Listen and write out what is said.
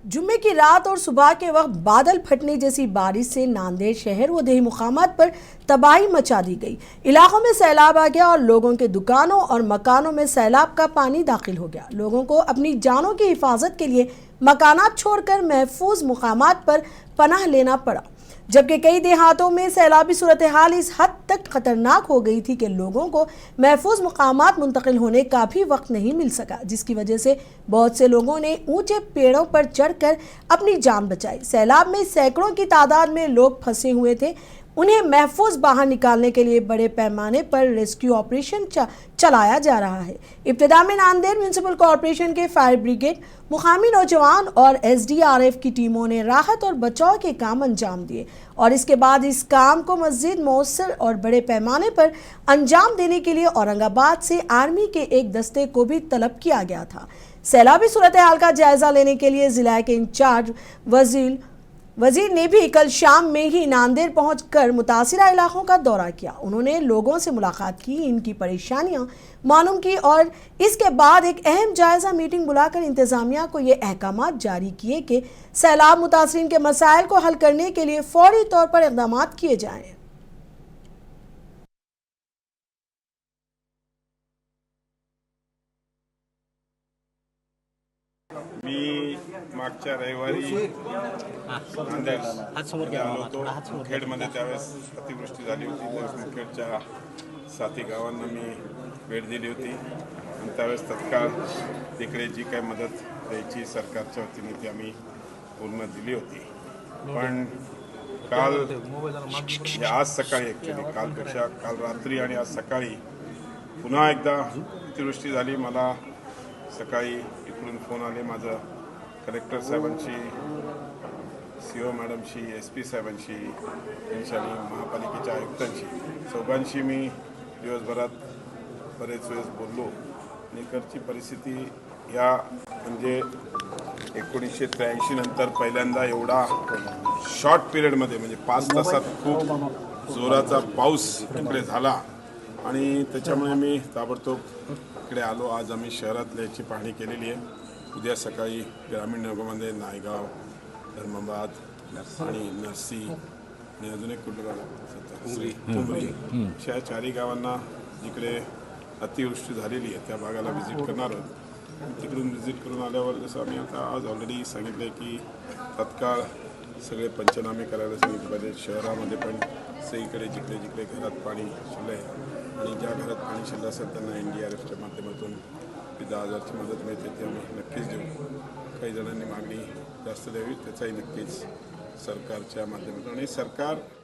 जुम्मे की रात और सुबह के वक्त बादल फटने जैसी बारिश से नांदेड़ शहर व देही मुकामात पर तबाही मचा दी गई। इलाकों में सैलाब आ गया और लोगों के दुकानों और मकानों में सैलाब का पानी दाखिल हो गया। लोगों को अपनी जानों की हिफाजत के लिए मकानात छोड़कर महफूज मुकामात पर पनाह लेना पड़ा, जबकि कई देहातों में सैलाबी सूरत हाल इस हद तक खतरनाक हो गई थी कि लोगों को महफूज मुकामात मुंतकिल होने का भी वक्त नहीं मिल सका, जिसकी वजह से बहुत से लोगों ने ऊंचे पेड़ों पर चढ़कर अपनी जान बचाई। सैलाब में सैकड़ों की तादाद में लोग फंसे हुए थे। उन्हें महफूज बाहर निकालने के लिए बड़े पैमाने पर रेस्क्यू ऑपरेशन चलाया जा रहा है। इब्तिदा में नांदेड़ म्यूनिसिपल कॉरपोरेशन के फायर ब्रिगेड, मुकामी नौजवान और SDRF की टीमों ने राहत और बचाव के काम अंजाम दिए और इसके बाद इस काम को मज़ीद मौसर और बड़े पैमाने पर अंजाम देने के लिए औरंगाबाद से आर्मी के एक दस्ते को भी तलब किया गया था। सैलाबी सूरत हाल का जायजा लेने के लिए जिला के इंचार्ज वजीर ने भी कल शाम में ही नांदेड़ पहुंचकर मुतासिरा इलाकों का दौरा किया। उन्होंने लोगों से मुलाकात की, इनकी परेशानियां मालूम की और इसके बाद एक अहम जायजा मीटिंग बुलाकर इंतजामिया को ये अहकामात जारी किए कि सैलाब मुतासरीन के मसाइल को हल करने के लिए फौरी तौर पर इक़दाम किए जाएं। मी मागच्या रविवारी नांदेड आलो होतो। मुखेडमध्ये त्यावेळेस अतिवृष्टी झाली होती, त्यावेळेस मुखेडच्या 7 गावांना मी भेट दिली होती आणि त्यावेळेस तत्काळ तिकडे जी काही मदत द्यायची सरकारच्या वतीने ती आम्ही पूर्ण दिली होती। पण काल आज सकाळी ॲक्च्युली काल रात्री आणि आज सकाळी पुन्हा एकदा अतिवृष्टी झाली। मला सकाळी इकडून फोन आले, माझं कलेक्टर साहेबांशी, CO मॅडमशी, SP साहेबांशी आणि महापालिकेच्या आयुक्तांशी चौघांशी मी दिवसभरात बरेच वेळेस बोललो आणि इकडची परिस्थिती या म्हणजे 1983 नंतर पहिल्यांदा एवढा शॉर्ट पिरियडमध्ये म्हणजे 5 तासात खूप जोराचा पाऊस इकडे झाला आणि त्याच्यामुळे मी ताबडतोब इकडे आलो। आज आम्ही शहरातल्या याची पाहणी केलेली आहे। उद्या सकाळी ग्रामीण भागामध्ये नायगाव, धर्माबाद आणि नरसी आणि अजून एक कुठलं गाव तुमरी अशा 4 गावांना जिकडे अतिवृष्टी झालेली आहे त्या भागाला व्हिजिट करणार आहोत। तिकडून व्हिजिट करून आल्यावर जसं आम्ही आता आज ऑलरेडी सांगितलं आहे की तत्काळ सगळे पंचनामे करायला सांगितले पाहिजे। शहरामध्ये पण सगळीकडे जिकडे घरात पाणी शिरलं आहे आणि ज्या घरात पाणी शिरलं असेल त्यांना NDRFच्या माध्यमातून 10,000ची मदत मिळते ती आम्ही नक्कीच देऊ। काही जणांनी मागणी जास्त द्यावी, त्याचाही नक्कीच सरकारच्या माध्यमातून आणि सरकार